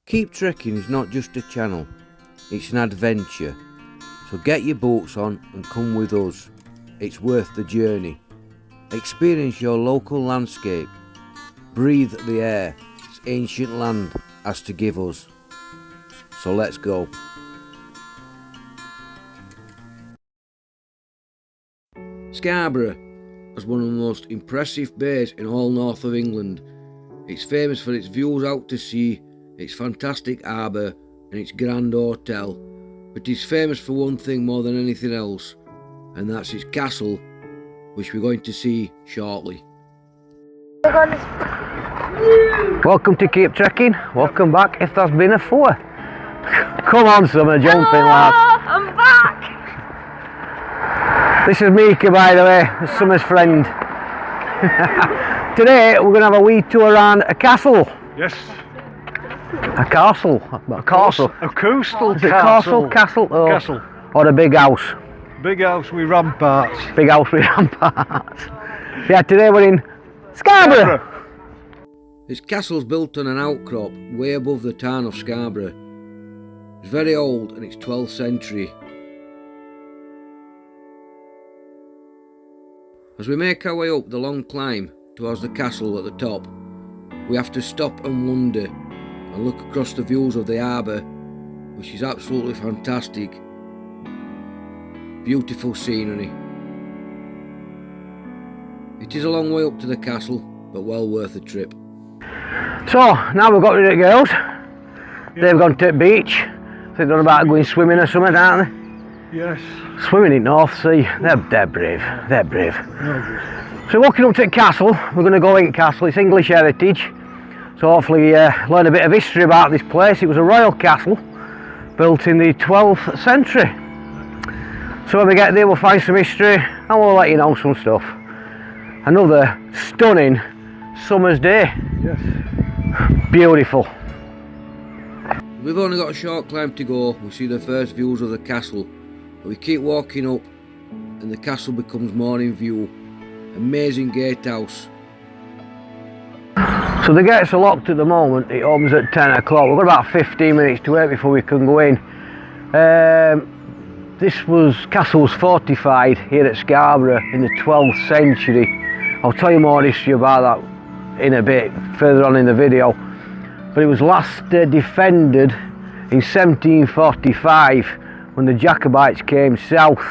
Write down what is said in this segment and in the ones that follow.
Keep Trekking is not just a channel, it's an adventure. So get your boots on and come with us. It's worth the journey. Experience your local landscape. Breathe the air this ancient land has to give us. So let's go. Scarborough is one of the most impressive bays in all north of England. It's famous for its views out to sea, its fantastic harbour and its grand hotel, but it's famous for one thing more than anything else, and that's its castle, which we're going to see shortly. Welcome to Keep Trekking. Welcome back if there's been a four. Come on, Summer, jumping lads. I'm back! This is Mika, by the way, Summer's friend. Today we're going to have a wee tour around a castle. Yes. A castle? A castle? A coastal Is it castle. Castle? Or, Castle. Or a big house? Big house with ramparts. Big house with ramparts. Yeah, today we're in Scarborough. This castle's built on an outcrop way above the town of Scarborough. It's very old and it's 12th century. As we make our way up the long climb towards the castle at the top, we have to stop and wonder and look across the views of the harbour, which is absolutely fantastic. Beautiful scenery. It is a long way up to the castle, but well worth the trip. So, now we've got rid of the girls. They've gone to the beach. I think they're about going swimming or something, aren't they? Yes. Swimming in North Sea. They're brave. They're brave. No good. So walking up to the castle, we're going to go in castle. It's English heritage. So hopefully learn a bit of history about this place. It was a royal castle built in the 12th century. So when we get there we'll find some history and we'll let you know some stuff. Another stunning summer's day. Yes. Beautiful. We've only got a short climb to go. We see the first views of the castle, but we keep walking up and the castle becomes more in view. Amazing gatehouse. So the gates are locked at the moment. It opens at 10 o'clock. We've got about 15 minutes to wait before we can go in. Castle was fortified here at Scarborough in the 12th century. I'll tell you more history about that in a bit further on in the video. But it was last defended in 1745 when the Jacobites came south.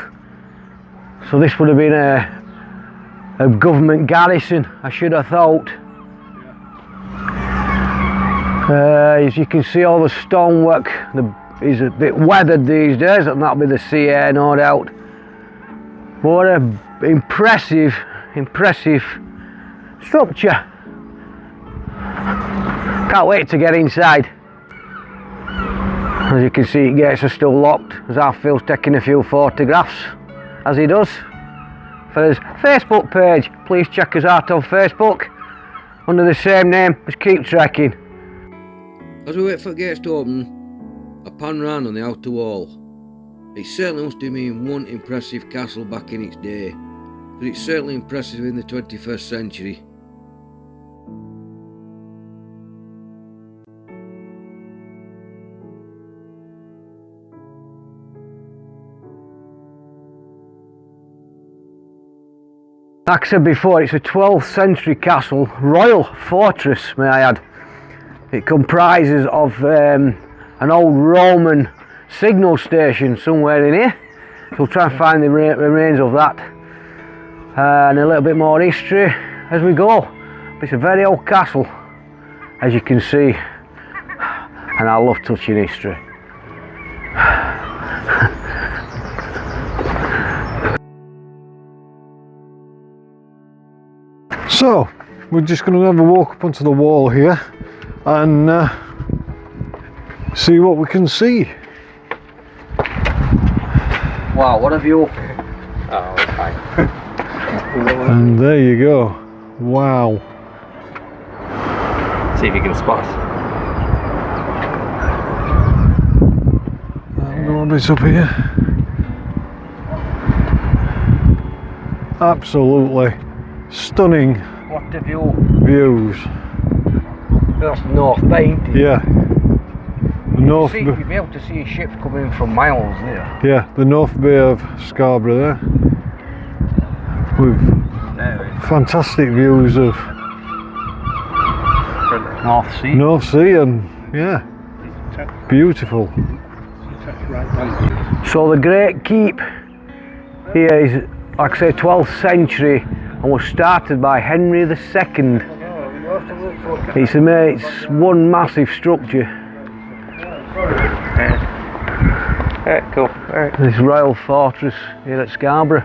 So this would have been a government garrison, I should have thought. As you can see, all the stonework is a bit weathered these days, and that'll be the sea air, no doubt. What an impressive structure. Can't wait to get inside. As you can see, gates are still locked, as Phil's taking a few photographs, as he does, for his Facebook page. Please check us out on Facebook under the same name as Keep Trekking. As we wait for the gates to open, I pan round on the outer wall. It certainly must have been one impressive castle back in its day, but it's certainly impressive in the 21st century. Like I said before, it's a 12th century castle, royal fortress may I add. It comprises of an old Roman signal station somewhere in here. So we'll try and find the remains of that. And a little bit more history as we go. But it's a very old castle, as you can see. And I love touching history. So, we're just going to have a walk up onto the wall here and see what we can see. Wow, what a view. Oh, it's fine. And there you go. Wow. See if you can spot us. I'll go a bit up here. Absolutely stunning What a view. views. That's North Bay, ain't it? Yeah. North See, Bay, you'll be able to see ships coming in from miles there. yeah, the North Bay of Scarborough there. With fantastic views of North Sea. North Sea and yeah, beautiful. So the Great Keep here is, like I say, 12th century and was started by Henry II. It's one massive structure. Cool. Alright. This royal fortress here at Scarborough.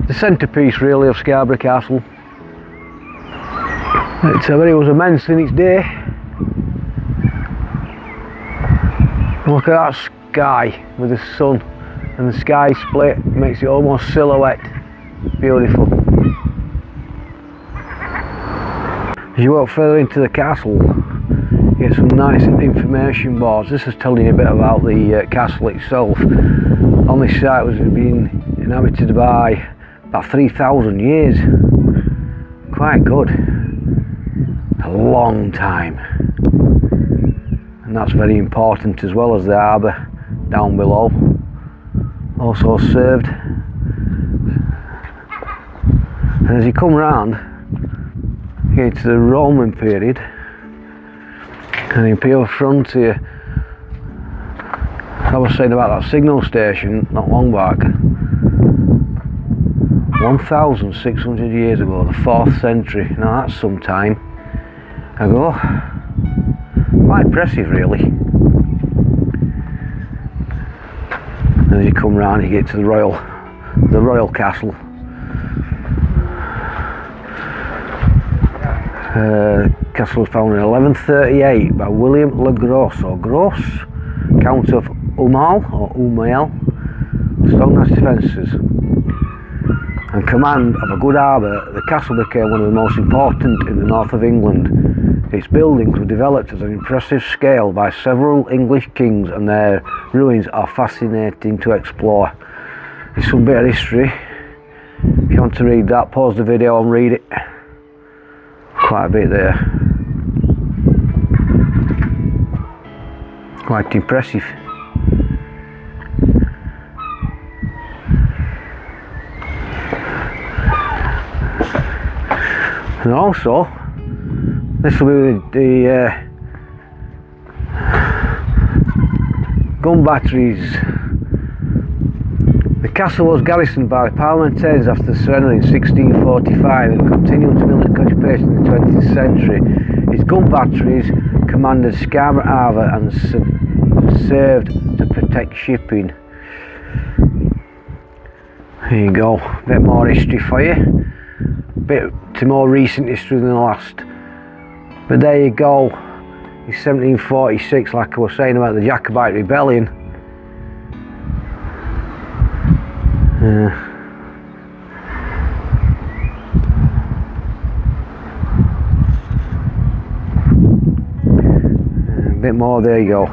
The centrepiece really of Scarborough Castle. It was immense in its day. Look at that sky with the sun and the sky split, makes it almost silhouette. Beautiful. As you walk further into the castle, you get some nice information boards. This is telling you a bit about the castle itself. On this site was being inhabited by about 3,000 years. Quite good. A long time. And that's very important, as well as the harbour down below. Also served. And as you come round, you get to the Roman period, and the Imperial Frontier. I was saying about that signal station not long back. 1,600 years ago, the 4th century. Now that's some time ago. Quite impressive, really. And as you come round, you get to the royal castle. Castle was founded in 1138 by William le Gros, Count of Umail, strong as defences, and command of a good harbour. The castle became one of the most important in the north of England. Its buildings were developed at an impressive scale by several English kings, and their ruins are fascinating to explore. There's some bit of history. If you want to read that, pause the video and read it. Quite a bit there. Quite impressive. And also, this will be the gun batteries. The castle was garrisoned by the parliamentarians after the surrender in 1645 and continued to build its occupation in the 20th century. Its gun batteries commanded Scarborough Harbour and served to protect shipping. There you go, a bit more history for you. A bit to more recent history than the last. But there you go, it's 1746, like I was saying about the Jacobite Rebellion. A bit more, there you go.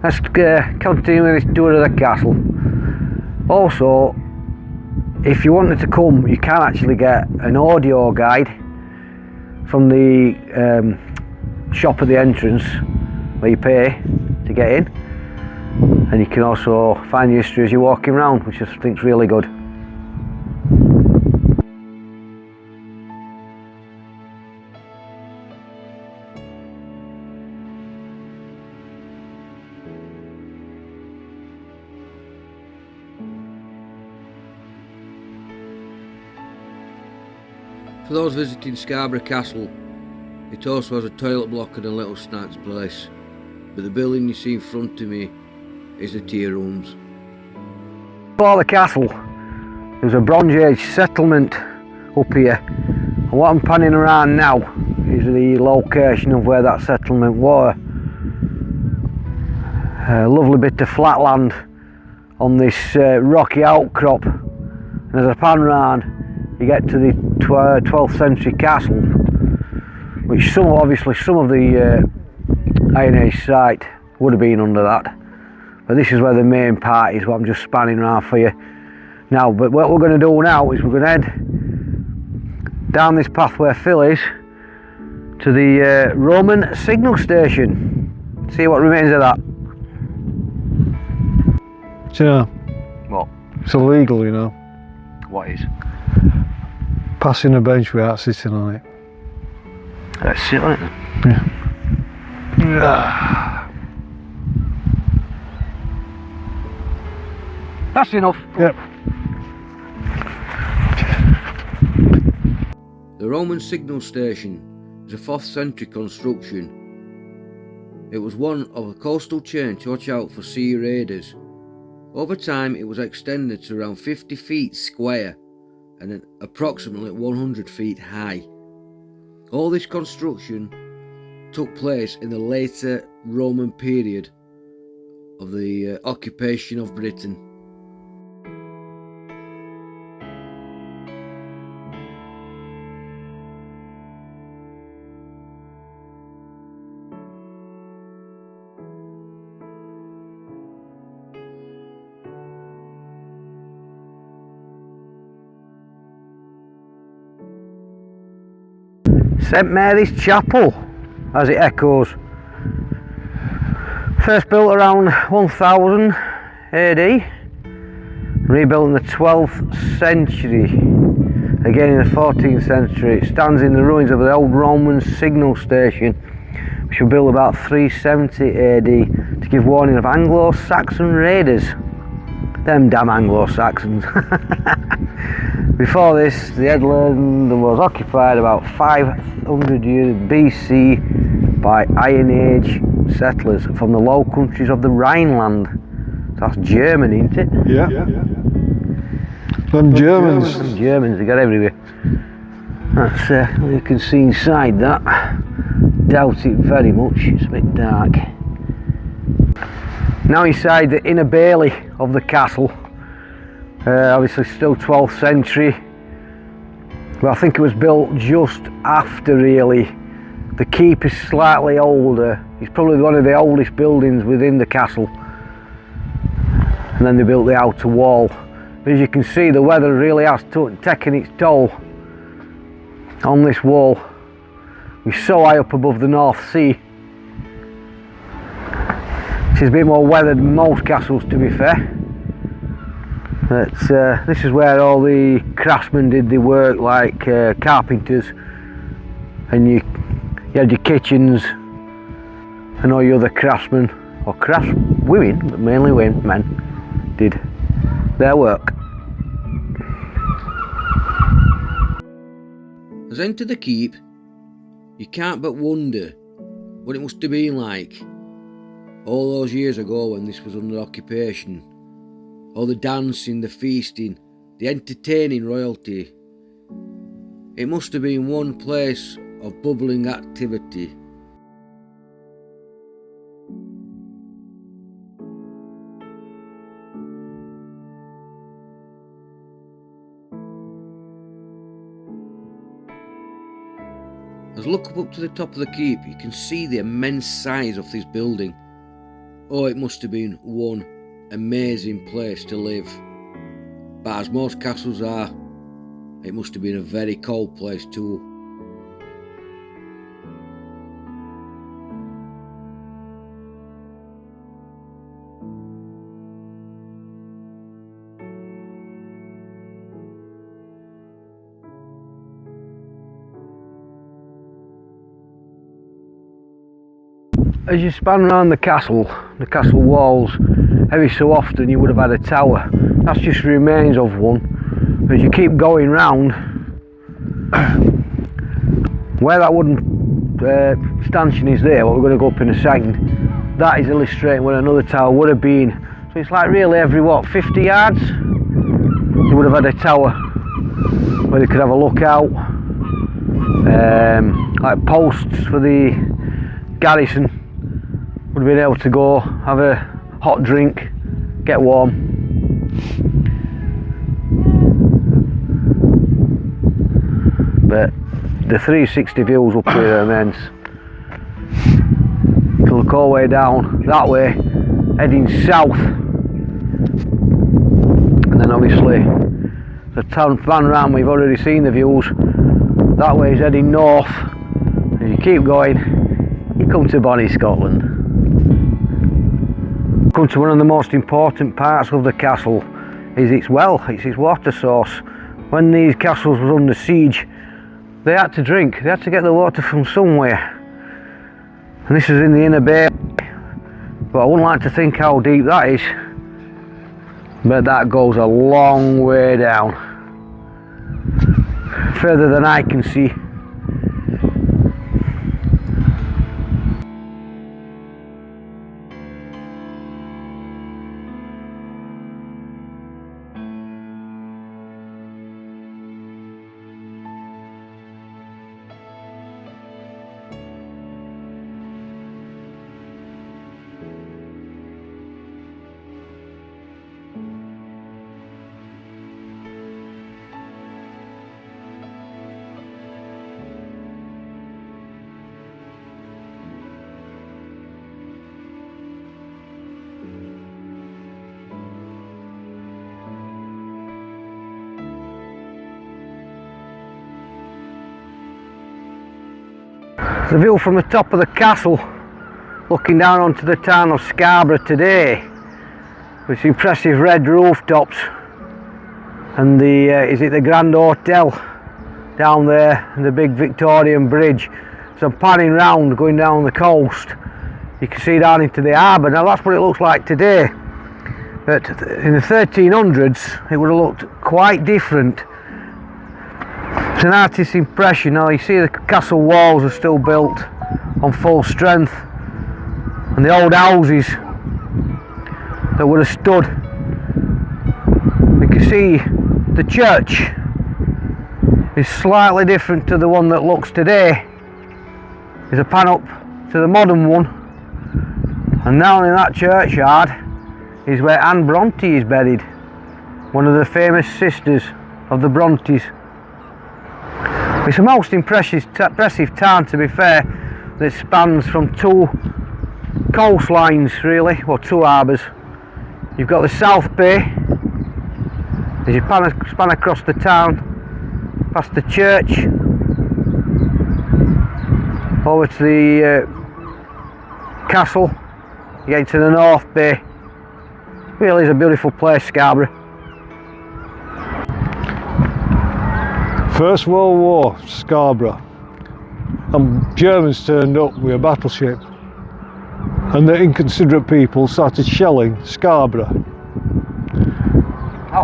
Let's continue with this tour of the castle. Also, if you wanted to come, you can actually get an audio guide from the shop at the entrance where you pay to get in, and you can also find your history as you're walking around, which I think is really good. For those visiting Scarborough Castle, it also has a toilet block and a little snacks place, but the building you see in front of me is the tea rooms. Before the castle, there's a Bronze Age settlement up here, and what I'm panning around now is the location of where that settlement was. A lovely bit of flat land on this rocky outcrop, and as I pan round, you get to the 12th century castle, which some of the Iron Age site would have been under that, but this is where the main part is, what I'm just spanning around for you now. But what we're going to do now is we're going to head down this path where Phil is to the Roman signal station. See what remains of that. Do you know, What? it's illegal, you know, What is? passing a bench without sitting on it. Let's sit on it then. Yeah. That's enough. Yep. The Roman signal station is a 4th century construction. It was one of a coastal chain to watch out for sea raiders. Over time it was extended to around 50 feet square and approximately 100 feet high. All this construction took place in the later Roman period of the occupation of Britain. St Mary's Chapel, as it echoes. First built around 1000 AD, rebuilt in the 12th century, again in the 14th century. It stands in the ruins of the old Roman signal station, which was built about 370 AD to give warning of Anglo-Saxon raiders. Them damn Anglo-Saxons. Before this, the headland was occupied about 500 years BC by Iron Age settlers from the Low Countries of the Rhineland. So that's Germany, isn't it? Yeah. Them Germans. Them Germans, they got everywhere. That's, you can see inside that. Doubt it very much, it's a bit dark. Now inside the inner bailey of the castle. Obviously still 12th century, but I think it was built just after really. The keep is slightly older. It's probably one of the oldest buildings within the castle, and then they built the outer wall. As you can see, the weather really has taken its toll on this wall. We're so high up above the North Sea. This is a bit more weathered than most castles, to be fair. But this is where all the craftsmen did their work, like carpenters, and you had your kitchens and all your other craftsmen, or women, but mainly men, did their work. As enter the keep, you can't but wonder what it must have been like all those years ago when this was under occupation. All the dancing, the feasting, the entertaining royalty. It must have been one place of bubbling activity. As look up to the top of the keep, you can see the immense size of this building. Oh, it must have been one amazing place to live. But as most castles are, it must have been a very cold place too. As you span around the castle walls, every so often you would have had a tower. That's just remains of one. As you keep going round, where that wooden stanchion is there, what we're going to go up in a second, that is illustrating where another tower would have been. So it's like really every 50 yards you would have had a tower where they could have a look out, like posts for the garrison. Would have been able to go have a hot drink, get warm. But the 360 views up here are immense. To look all the way down that way, heading south, and then obviously the town panorama, we've already seen the views. That way is heading north. As you keep going, you come to Bonnie, Scotland. Come to one of the most important parts of the castle is its well, it's its water source. When these castles was under siege, they had to drink, they had to get the water from somewhere. And this is in the inner bay, but I wouldn't like to think how deep that is. But that goes a long way down, further than I can see. The view from the top of the castle, looking down onto the town of Scarborough today, with impressive red rooftops and the Grand Hotel down there and the big Victorian bridge. So I'm panning round, going down the coast. You can see down into the harbour. Now that's what it looks like today. But in the 1300s, it would have looked quite different. It's an artist's impression. Now you see the castle walls are still built on full strength, and the old houses that would have stood. You can see the church is slightly different to the one that looks today. There's a pan up to the modern one, and down in that churchyard is where Anne Bronte is buried, one of the famous sisters of the Brontes. It's a most impressive town, to be fair, that spans from two coastlines really, or two harbours. You've got the South Bay, as you span across the town, past the church, over to the castle, you get into the North Bay. Really is a beautiful place, Scarborough. First World War, Scarborough, and Germans turned up with a battleship, and the inconsiderate people started shelling Scarborough.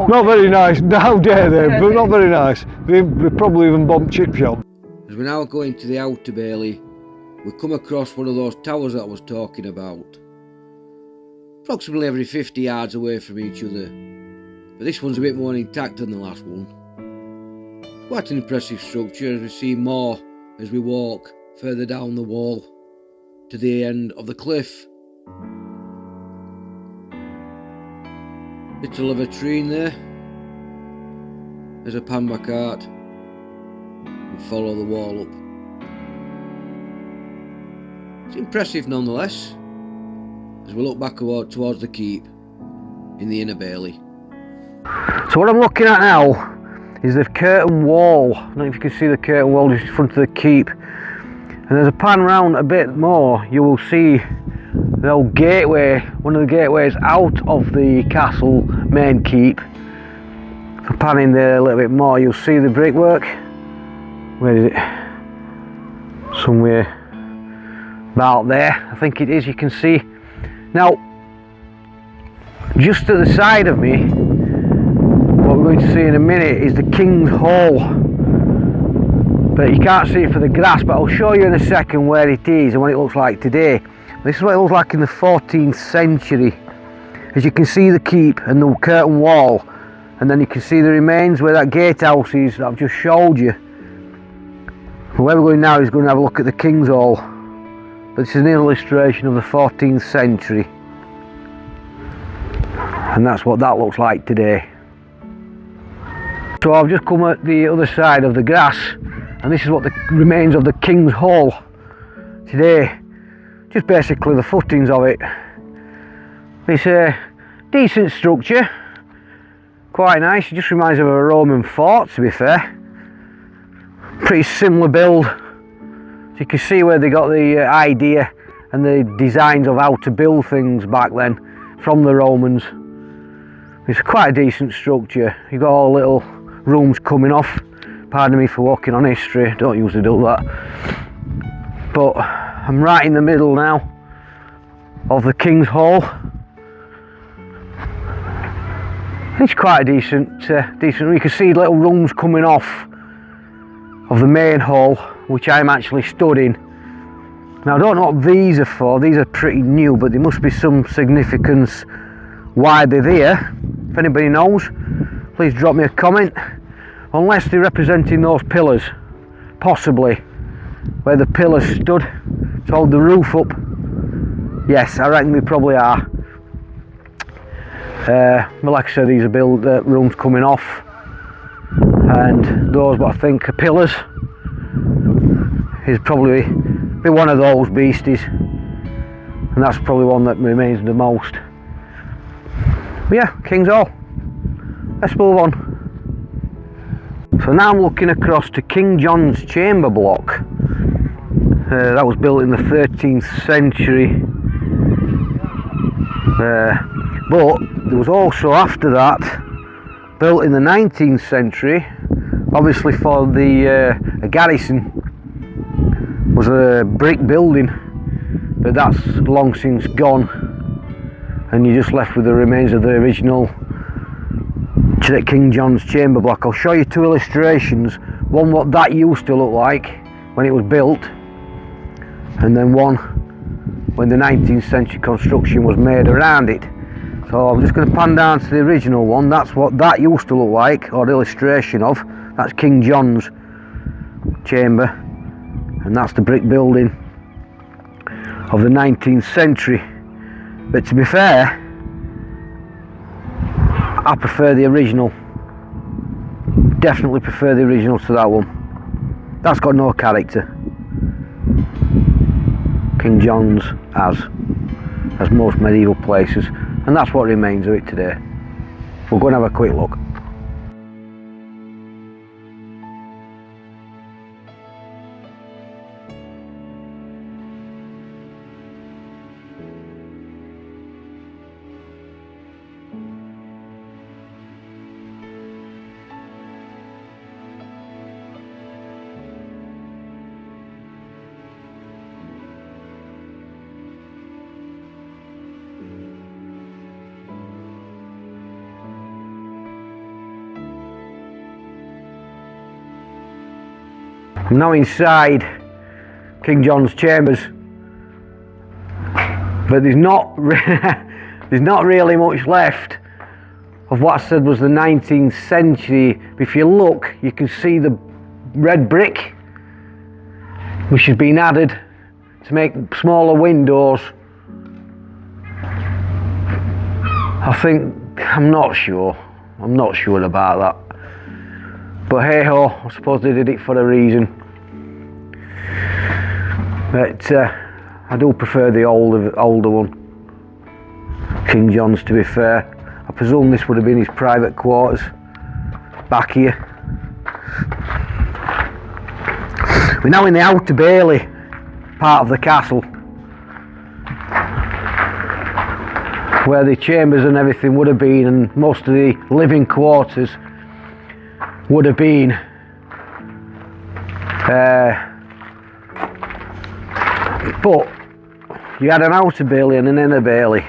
Not very nice, how dare they, but not very nice. They probably even bombed chip shop. As we're now going to the outer bailey, we come across one of those towers that I was talking about. Approximately every 50 yards away from each other, but this one's a bit more intact than the last one. Quite an impressive structure, as we see more as we walk further down the wall to the end of the cliff. Little of a tree in there. There's a pan back out and follow the wall up. It's impressive nonetheless, as we look back towards the keep in the inner bailey. So what I'm looking at now is the curtain wall. I don't know if you can see the curtain wall just in front of the keep. And as I pan round a bit more, you will see the old gateway, one of the gateways out of the castle main keep. If I pan in there a little bit more, you'll see the brickwork. Where is it? Somewhere about there, I think it is, you can see. Now, just to the side of me, what we're going to see in a minute is the King's Hall, but you can't see it for the grass, but I'll show you in a second where it is and what it looks like today. This is what it looks like in the 14th century. As you can see the keep and the curtain wall, and then you can see the remains where that gatehouse is that I've just showed you. But where we're going now is going to have a look at the King's Hall, but this is an illustration of the 14th century, and that's what that looks like today. So I've just come at the other side of the grass, and this is what the remains of the King's Hall today. Just basically the footings of it. It's a decent structure, quite nice. It just reminds me of a Roman fort, to be fair. Pretty similar build. So you can see where they got the idea and the designs of how to build things back then. from the Romans. It's quite a decent structure. You've got all little rooms coming off. Pardon me for walking on history, don't usually do that. But I'm right in the middle now of the King's Hall. It's quite a decent. You can see little rooms coming off of the main hall, which I'm actually stood in. Now I don't know what these are for. These are pretty new, but there must be some significance why they're there. If anybody knows, please drop me a comment. Unless they're representing those pillars, possibly where the pillars stood to hold the roof up. Yes, I reckon they probably are. But like I said, these are rooms coming off, and those what I think are pillars is probably be one of those beasties, and that's probably one that remains the most. But yeah, King's Hall. Let's move on. So now I'm looking across to King John's chamber block. That was built in the 13th century. But there was also after that, built in the 19th century, obviously for the garrison, was a brick building, but that's long since gone, and you're just left with the remains of the original King John's chamber block. I'll show you two illustrations, one what that used to look like when it was built, and then one when the 19th century construction was made around it. So I'm just going to pan down to the original one. That's what that used to look like, or illustration of. That's King John's chamber, and that's the brick building of the 19th century. But to be fair, I prefer the original. Definitely prefer the original to that one. That's got no character. King John's as most medieval places, and that's what remains of it today. We'll go and have a quick look. I'm now inside King John's chambers, but there's not really much left of what I said was the 19th century. If you look, you can see the red brick which has been added to make smaller windows. I'm not sure about that, but hey ho, I suppose they did it for a reason. But I do prefer the older one, King John's, to be fair. I presume this would have been his private quarters back here. We're now in the Outer Bailey part of the castle, where the chambers and everything would have been, and most of the living quarters would have been. But you had an Outer Bailey and an Inner Bailey.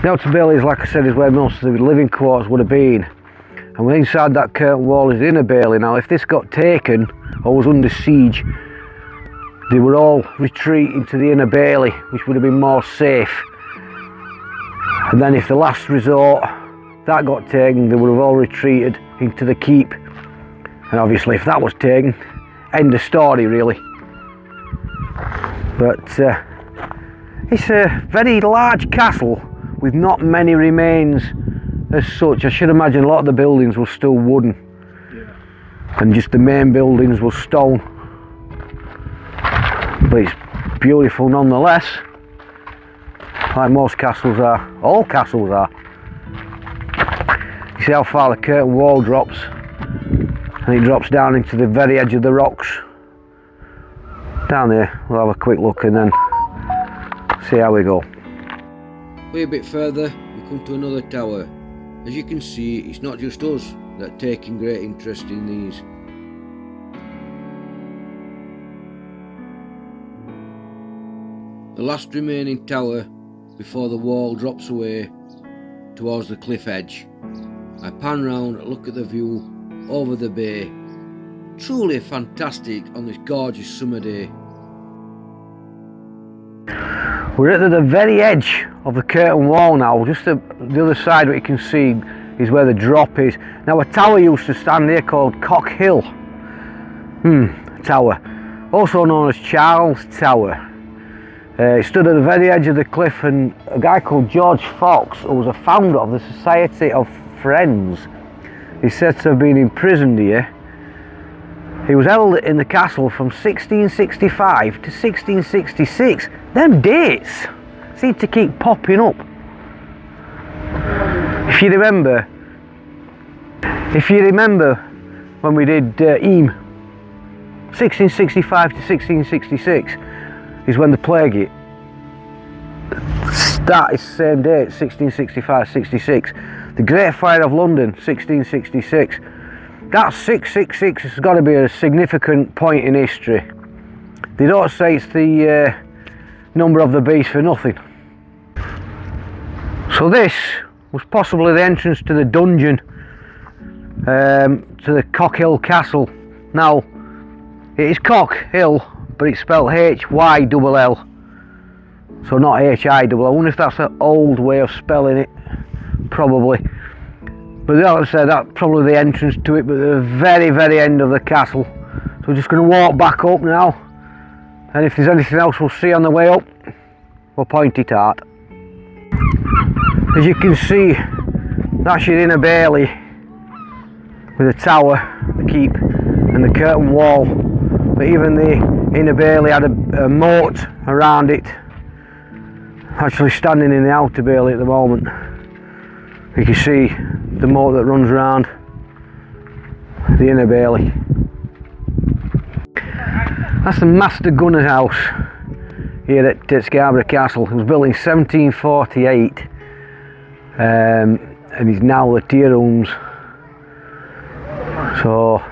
The Outer Bailey, is, like I said, is where most of the living quarters would have been, and inside that curtain wall is the Inner Bailey. Now if this got taken or was under siege, they would all retreat into the Inner Bailey, which would have been more safe. And then if the last resort that got taken, they would have all retreated into the keep. And obviously if that was taken, end of story really. But it's a very large castle with not many remains as such. I should imagine a lot of the buildings were still wooden, and just the main buildings were stone. But it's beautiful nonetheless, like most castles are, all castles are. You see how far the curtain wall drops, and it drops down into the very edge of the rocks. Down there, we'll have a quick look and then see how we go. Way a bit further, we come to another tower. As you can see, it's not just us that are taking great interest in these. The last remaining tower before the wall drops away towards the cliff edge. I pan round, look at the view over the bay. Truly fantastic on this gorgeous summer day. We're at the very edge of the curtain wall now. Just the other side, what you can see is where the drop is. Now a tower used to stand here called Cock Hill Tower, also known as Charles Tower. It stood at the very edge of the cliff, and a guy called George Fox, who was a founder of the Society of Friends, is said to have been imprisoned here. He was held in the castle from 1665 to 1666. Them dates seem to keep popping up. If you remember when we did Eam, 1665 to 1666 is when the plague hit. That is the same date, 1665-66. The Great Fire of London, 1666. That 666 has got to be a significant point in history. They don't say it's the number of the beast for nothing. So this was possibly the entrance to the dungeon, to the Cock Hill Castle. Now, it is Cock Hill, but it's spelled H-Y-L-L. So not H-I-L-L. I wonder if that's an old way of spelling it. Probably. But like I said, that's probably the entrance to it, but at the very, very end of the castle. So we're just going to walk back up now. And if there's anything else we'll see on the way up, we'll point it out. As you can see, that's your inner bailey, with the tower, the keep, and the curtain wall. But even the inner bailey had a moat around it. Actually standing in the outer bailey at the moment. You can see the moat that runs around the inner bailey. That's the Master Gunner's house here at Scarborough Castle. It was built in 1748 and is now the tea rooms. So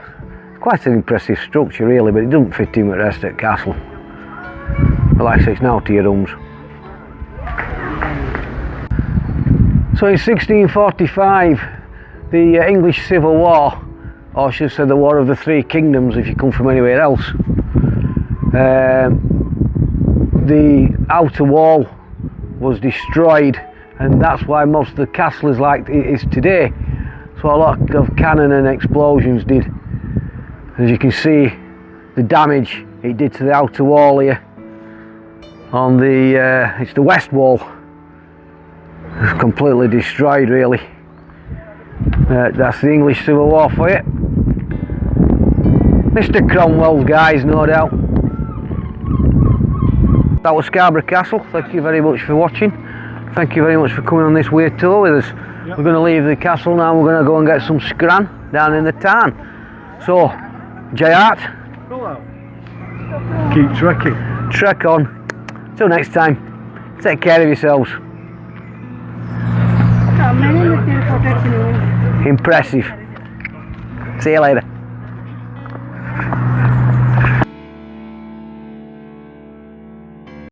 quite an impressive structure really, but it doesn't fit in with the rest of the castle. But like I say, it's now tea rooms. So in 1645, the English Civil War, or I should say the War of the Three Kingdoms if you come from anywhere else, the outer wall was destroyed, and that's why most of the castle is like it is today. So a lot of cannon and explosions did. As you can see, the damage it did to the outer wall here. On the, it's the west wall. It's completely destroyed really. That's the English Civil War for you. Mr. Cromwell's guys, no doubt. That was Scarborough Castle. Thank you very much for watching. Thank you very much for coming on this weird tour with us. Yep. We're going to leave the castle now. We're going to go and get some scran down in the town. So, J-Art. Hello. Keep trekking. Trek on. Till next time. Take care of yourselves. Impressive. See you later.